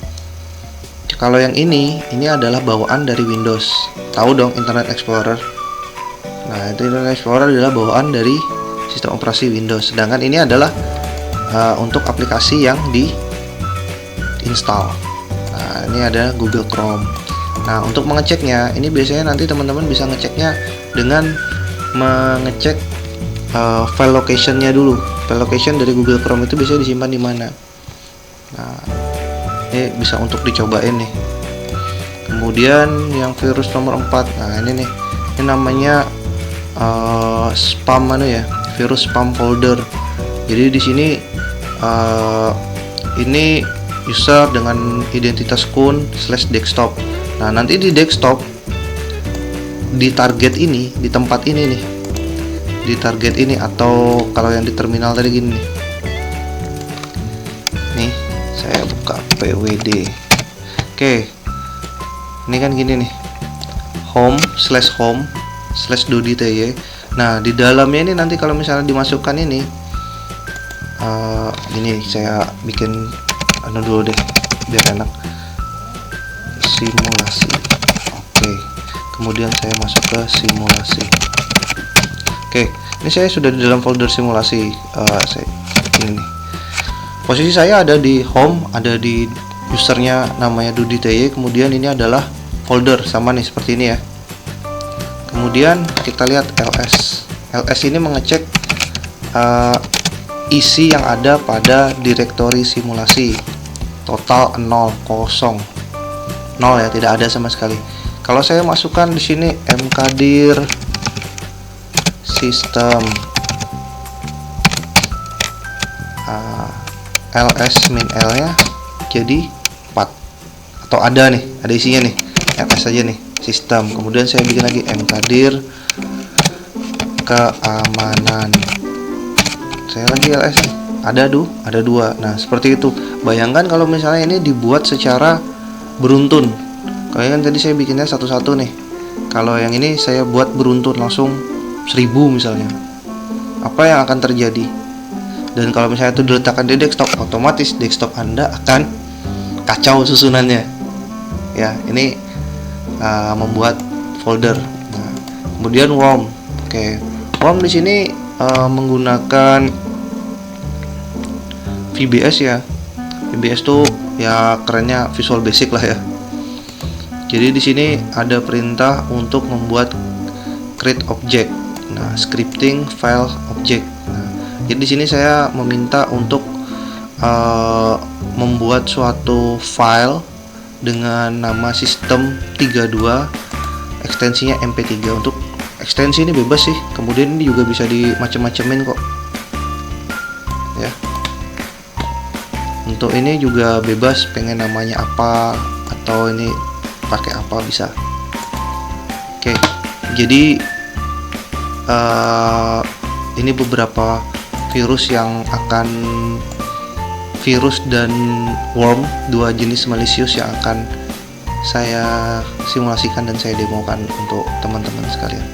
Kalau yang ini adalah bawaan dari Windows. Tahu dong Internet Explorer. Nah, itu Internet Explorer adalah bawaan dari sistem operasi Windows. Sedangkan ini adalah untuk aplikasi yang diinstal. Nah, ini ada Google Chrome. Nah, untuk mengeceknya, ini biasanya nanti teman-teman bisa ngeceknya dengan mengecek file location-nya dulu. File location dari Google Chrome itu biasanya disimpan di mana. Nah, ini bisa untuk dicobain nih. Kemudian yang virus nomor 4. Nah, ini nih. Ini namanya spam virus spam folder. Jadi di sini ini user dengan identitas kun/desktop. Nah, nanti di desktop, di target ini, di tempat ini nih, di target ini, atau kalau yang di terminal tadi gini nih, saya buka pwd. Oke, ini kan gini nih, home/dodi.ty. Nah, di dalamnya ini nanti kalau misalnya dimasukkan ini, ini saya bikin dulu deh biar enak, simulasi. Oke, kemudian saya masuk ke simulasi. Oke, ini saya sudah di dalam folder simulasi. Ini nih, posisi saya ada di home, ada di usernya namanya dodi.ty. Kemudian ini adalah folder, sama nih seperti ini ya. Kemudian kita lihat ls ini mengecek isi yang ada pada direktori simulasi. Total 0 ya, tidak ada sama sekali. Kalau saya masukkan di sini mkdir sistem ls-l nya jadi 4, atau ada nih, ada isinya nih, ls aja nih, sistem. Kemudian saya bikin lagi mkdir keamanan, saya lagi ls, ada 2. Nah, seperti itu. Bayangkan kalau misalnya ini dibuat secara beruntun. Kalau kan tadi saya bikinnya satu-satu nih. Kalau yang ini saya buat beruntun langsung 1000 misalnya. Apa yang akan terjadi? Dan kalau misalnya itu diletakkan di desktop, otomatis desktop Anda akan kacau susunannya. Ya, ini membuat folder. Nah, kemudian WOM. Oke, WOM di sini menggunakan VBS ya. VBS tuh ya kerennya Visual Basic lah ya. Jadi di sini ada perintah untuk membuat create object. Nah, scripting file object. Nah, jadi di sini saya meminta untuk membuat suatu file dengan nama system32, ekstensinya mp3. Untuk ekstensi ini bebas sih. Kemudian ini juga bisa dimacem-macemin kok. Ya. Untuk ini juga bebas pengen namanya apa atau ini pakai apa bisa. Oke, jadi ini beberapa virus dan worm, dua jenis malicious yang akan saya simulasikan dan saya demokan untuk teman-teman sekalian.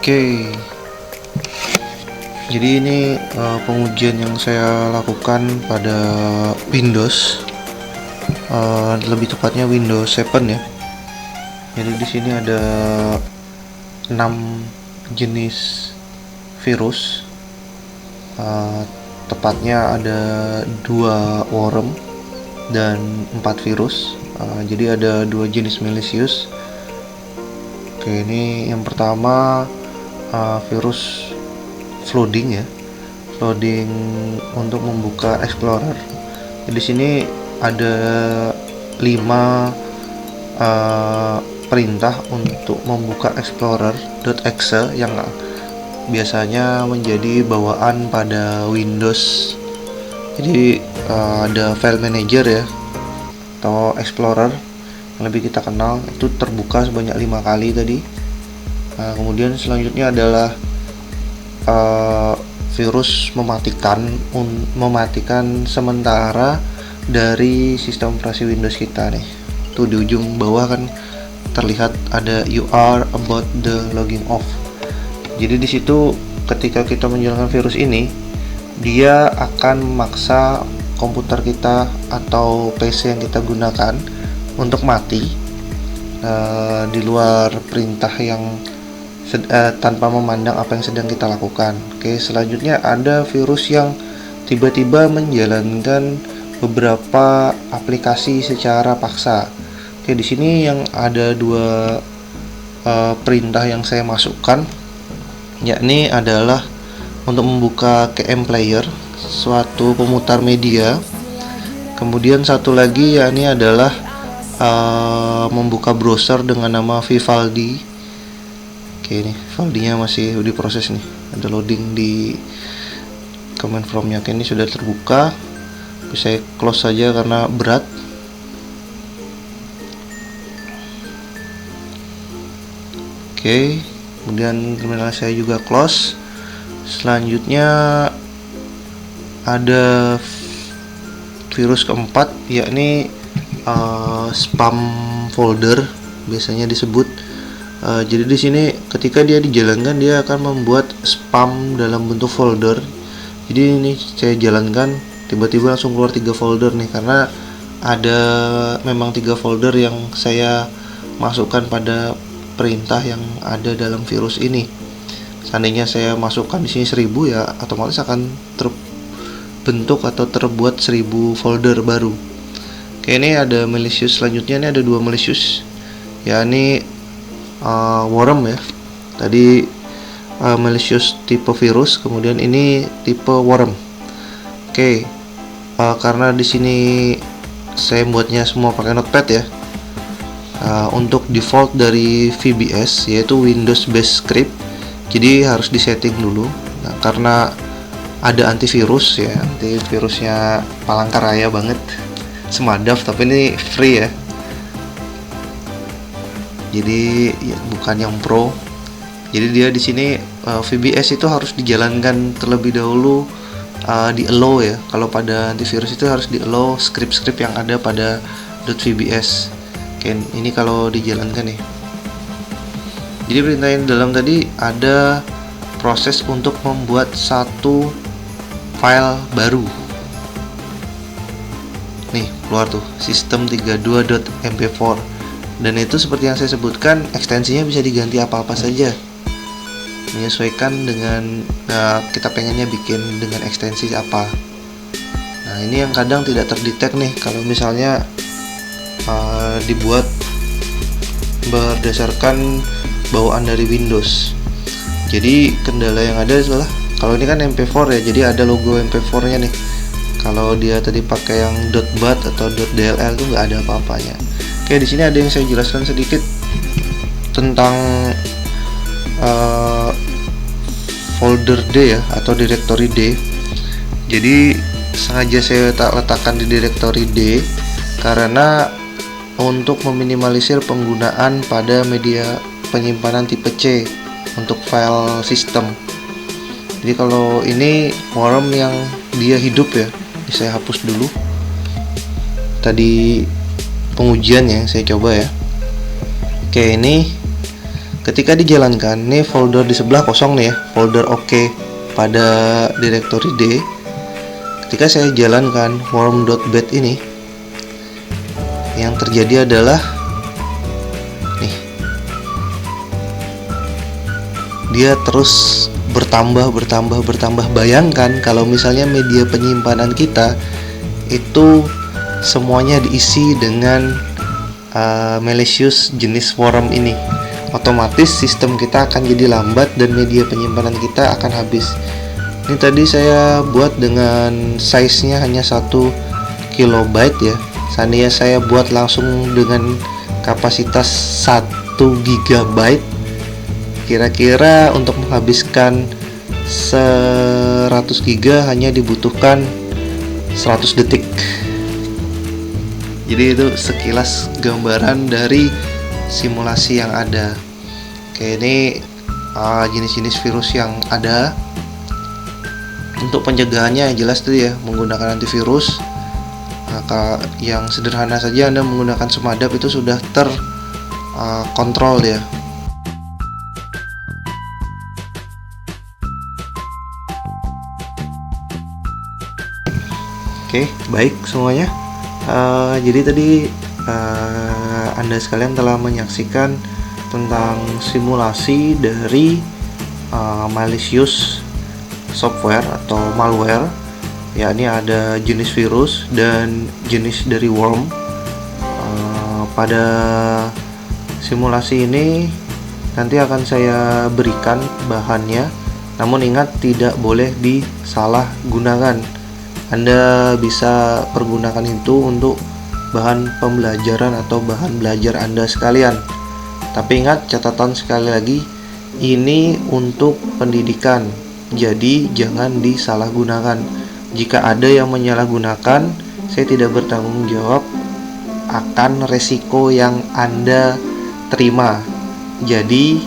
Oke, jadi ini pengujian yang saya lakukan pada Windows, lebih tepatnya Windows 7 ya. Jadi di sini ada 6 jenis virus, tepatnya ada 2 worm dan 4 virus. Jadi ada 2 jenis malicious. Oke, ini yang pertama virus flooding ya, flooding untuk membuka Explorer. Di sini ada 5 perintah untuk membuka Explorer.exe yang biasanya menjadi bawaan pada Windows. Jadi ada file manager ya, atau Explorer yang lebih kita kenal, itu terbuka sebanyak 5 kali tadi. Kemudian selanjutnya adalah virus mematikan sementara dari sistem operasi Windows kita nih. Tuh di ujung bawah kan terlihat ada "you are about the logging off". Jadi di situ ketika kita menjalankan virus ini, dia akan memaksa komputer kita atau PC yang kita gunakan untuk mati di luar perintah yang tanpa memandang apa yang sedang kita lakukan. Oke, selanjutnya ada virus yang tiba-tiba menjalankan beberapa aplikasi secara paksa. Oke, di sini yang ada 2 perintah yang saya masukkan, yakni adalah untuk membuka KM Player, suatu pemutar media. Kemudian satu lagi yakni adalah membuka browser dengan nama Vivaldi. Oke, ini Vivaldinya masih diproses nih, ada loading di command prompt-nya. Oke, ini sudah terbuka. Saya close saja karena berat. Oke, kemudian terminal saya juga close. Selanjutnya ada virus keempat, yakni spam folder biasanya disebut. Jadi di sini ketika dia dijalankan, dia akan membuat spam dalam bentuk folder. Jadi ini saya jalankan, tiba-tiba langsung keluar 3 folder nih, karena ada memang 3 folder yang saya masukkan pada perintah yang ada dalam virus ini. Seandainya saya masukkan di sini 1000 ya, otomatis akan terbentuk atau terbuat 1000 folder baru. Oke, ini ada malicious. Selanjutnya ini ada 2 malicious, yakni worm ya. Tadi malicious tipe virus, kemudian ini tipe worm. Oke, karena di sini saya buatnya semua pakai Notepad ya. Untuk default dari VBS, yaitu Windows Base Script, jadi harus disetting dulu. Nah, karena ada antivirus ya, antivirusnya Palangkaraya banget, Semadaf, tapi ini free ya. Jadi ya, bukan yang pro. Jadi dia di sini VBS itu harus dijalankan terlebih dahulu, di allow ya. Kalau pada antivirus itu harus di allow script-script yang ada pada .vbs. Oke, ini kalau dijalankan nih. Jadi perintah yang dalam tadi ada proses untuk membuat satu file baru. Nih, keluar tuh system32.mp4. Dan itu seperti yang saya sebutkan, ekstensinya bisa diganti apa-apa saja, menyesuaikan dengan kita pengennya bikin dengan ekstensi apa. Nah, ini yang kadang tidak terdetek nih kalau misalnya dibuat berdasarkan bawaan dari Windows. Jadi kendala yang ada adalah, kalau ini kan MP4 ya, jadi ada logo MP4 nya nih. Kalau dia tadi pakai yang .bat atau .dll itu nggak ada apa-apanya. Oke, di sini ada yang saya jelaskan sedikit tentang folder D ya, atau directory D. Jadi sengaja saya letakkan di directory D karena untuk meminimalisir penggunaan pada media penyimpanan tipe C untuk file sistem. Jadi kalau ini worm yang dia hidup ya, ini saya hapus dulu. Tadi pengujiannya saya coba ya. Oke, ini Ketika dijalankan, nih folder di sebelah kosong nih ya, folder oke pada directory D. Ketika saya jalankan worm.bat ini, yang terjadi adalah nih, dia terus bertambah. Bayangkan kalau misalnya media penyimpanan kita itu semuanya diisi dengan malicious jenis worm ini, otomatis sistem kita akan jadi lambat dan media penyimpanan kita akan habis. Ini tadi saya buat dengan size-nya hanya 1 kilobyte ya. Seandainya saya buat langsung dengan kapasitas 1 gigabyte, kira-kira untuk menghabiskan 100 giga hanya dibutuhkan 100 detik. Jadi itu sekilas gambaran dari simulasi yang ada. Oke, ini jenis-jenis virus yang ada. Untuk pencegahannya yang jelas tuh ya, menggunakan antivirus. Maka yang sederhana saja Anda menggunakan Semadap itu sudah terkontrol ya. Oke, baik semuanya. Jadi tadi Anda sekalian telah menyaksikan tentang simulasi dari malicious software atau malware. Ya, ini ada jenis virus dan jenis dari worm. Pada simulasi ini nanti akan saya berikan bahannya, namun ingat tidak boleh disalahgunakan. Anda bisa pergunakan itu untuk bahan pembelajaran atau bahan belajar Anda sekalian. Tapi ingat, catatan sekali lagi, ini untuk pendidikan, jadi jangan disalahgunakan. Jika ada yang menyalahgunakan, saya tidak bertanggung jawab akan resiko yang Anda terima. Jadi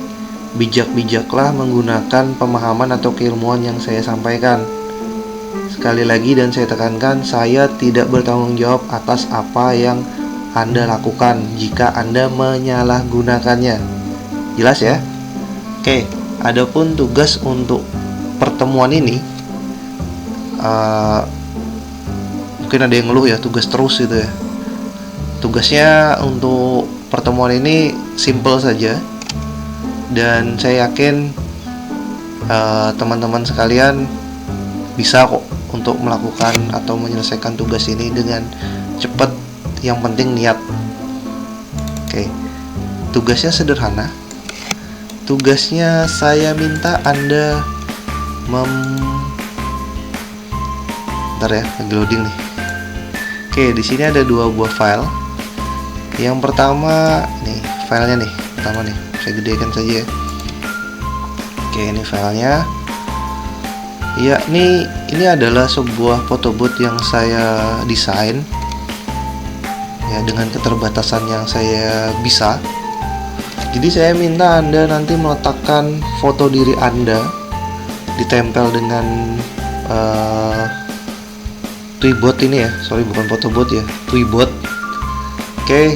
bijak-bijaklah menggunakan pemahaman atau keilmuan yang saya sampaikan. Sekali lagi dan saya tekankan, saya tidak bertanggung jawab atas apa yang Anda lakukan jika Anda menyalahgunakannya. Jelas ya? Oke, adapun tugas untuk pertemuan ini, mungkin ada yang ngeluh ya, tugas terus gitu ya. Tugasnya untuk pertemuan ini simple saja, dan saya yakin teman-teman sekalian bisa kok untuk melakukan atau menyelesaikan tugas ini dengan cepat. Yang penting niat. Oke, tugasnya sederhana. Tugasnya saya minta Anda Bentar ya, lagi loading nih. Oke, di sini ada 2 buah file. Yang pertama nih, filenya nih, pertama nih, saya gedekan saja ya. Oke, ini filenya. Ya, ini adalah sebuah photobooth yang saya desain ya, dengan keterbatasan yang saya bisa. Jadi saya minta Anda nanti meletakkan foto diri Anda, ditempel dengan Tweebot ini ya, sorry bukan photobooth ya, Tweebot. Oke,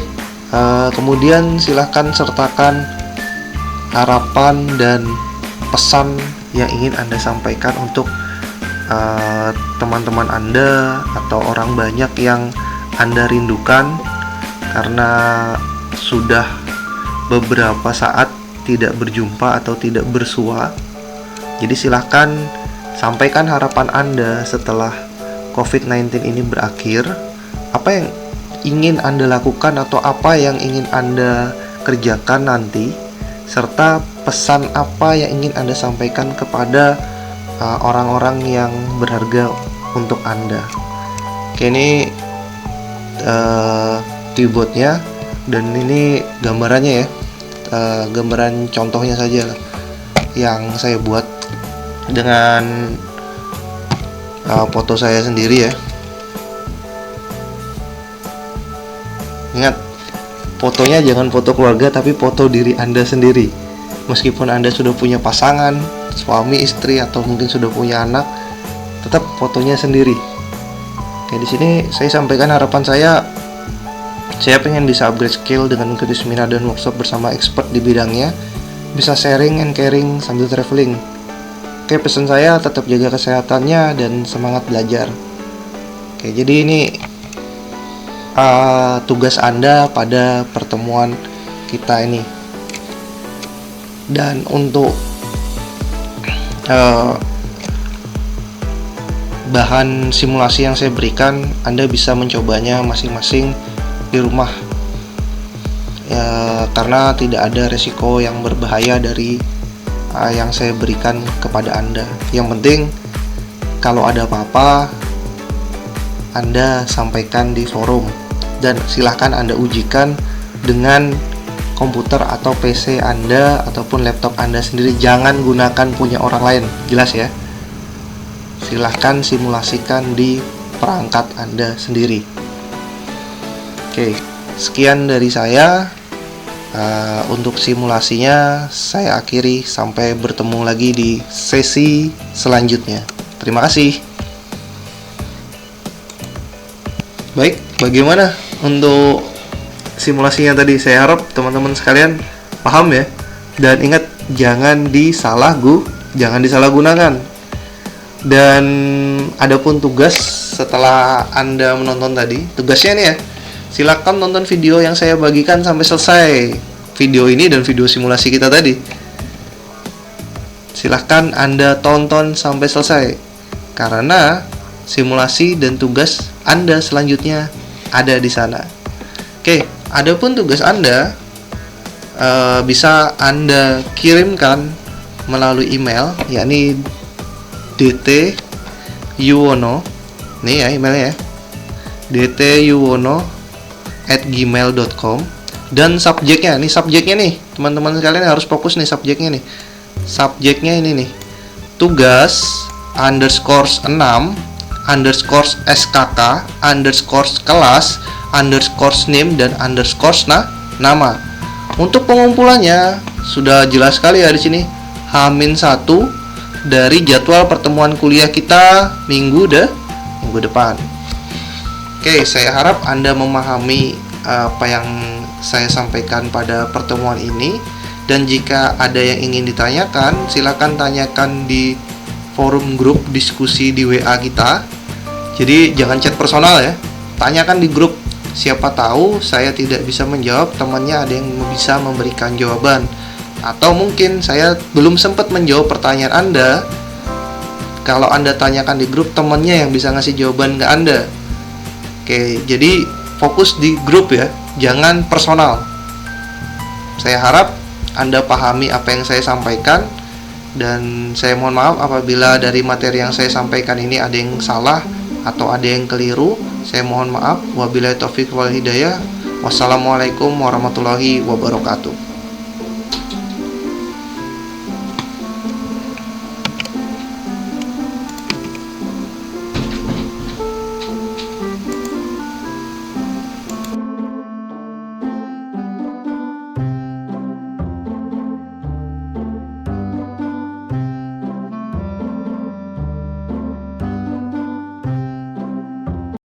kemudian silahkan sertakan harapan dan pesan yang ingin Anda sampaikan untuk teman-teman Anda atau orang banyak yang Anda rindukan karena sudah beberapa saat tidak berjumpa atau tidak bersua. Jadi silahkan sampaikan harapan Anda setelah COVID-19 ini berakhir. Apa yang ingin Anda lakukan atau apa yang ingin Anda kerjakan nanti, serta pesan apa yang ingin Anda sampaikan kepada orang-orang yang berharga untuk Anda. Oke, ini Tweebotnya, dan ini gambarannya ya, gambaran contohnya saja lah yang saya buat dengan foto saya sendiri ya. Ingat, fotonya jangan foto keluarga tapi foto diri Anda sendiri. Meskipun Anda sudah punya pasangan, suami, istri, atau mungkin sudah punya anak, tetap fotonya sendiri. Oke, di sini saya sampaikan harapan saya pengen bisa upgrade skill dengan ikut seminar dan workshop bersama expert di bidangnya. bisa sharing and caring sambil traveling. Oke, pesan saya tetap jaga kesehatannya dan semangat belajar. Oke, jadi ini tugas Anda pada pertemuan kita ini. Dan untuk bahan simulasi yang saya berikan, Anda bisa mencobanya masing-masing di rumah ya, karena tidak ada resiko yang berbahaya dari yang saya berikan kepada Anda. Yang penting kalau ada apa-apa Anda sampaikan di forum, dan silahkan Anda ujikan dengan komputer atau PC Anda ataupun laptop Anda sendiri. Jangan gunakan punya orang lain, jelas ya. Silahkan simulasikan di perangkat Anda sendiri. Oke, sekian dari saya. Untuk simulasinya saya akhiri, sampai bertemu lagi di sesi selanjutnya. Terima kasih. Baik, bagaimana untuk simulasinya tadi? Saya harap teman-teman sekalian paham ya. Dan ingat, jangan disalahgunakan. Dan adapun tugas setelah Anda menonton tadi, tugasnya nih ya, silakan tonton video yang saya bagikan sampai selesai. Video ini dan video simulasi kita tadi, silahkan Anda tonton sampai selesai, karena simulasi dan tugas Anda selanjutnya ada di sana. Oke, adapun tugas Anda bisa Anda kirimkan melalui email, yakni dtyuwono, nih ya emailnya ya, dtyuwono@gmail.com. Dan subjeknya nih teman-teman sekalian harus fokus nih, subjeknya ini nih, tugas _6 _skk _kelas _nim dan _nama. Untuk pengumpulannya sudah jelas sekali ya di sini, H-1 dari jadwal pertemuan kuliah kita minggu depan. Oke, saya harap Anda memahami apa yang saya sampaikan pada pertemuan ini. Dan jika ada yang ingin ditanyakan, silakan tanyakan di forum grup diskusi di WA kita. Jadi jangan chat personal ya, tanyakan di grup. Siapa tahu saya tidak bisa menjawab, temannya ada yang bisa memberikan jawaban. Atau mungkin saya belum sempat menjawab pertanyaan Anda. Kalau Anda tanyakan di grup, temannya yang bisa ngasih jawaban ke Anda. Oke, jadi fokus di grup ya, jangan personal. Saya harap Anda pahami apa yang saya sampaikan, dan saya mohon maaf apabila dari materi yang saya sampaikan ini ada yang salah atau ada yang keliru. Saya mohon maaf. Wabillahi taufiq wal hidayah. Wassalamualaikum warahmatullahi wabarakatuh.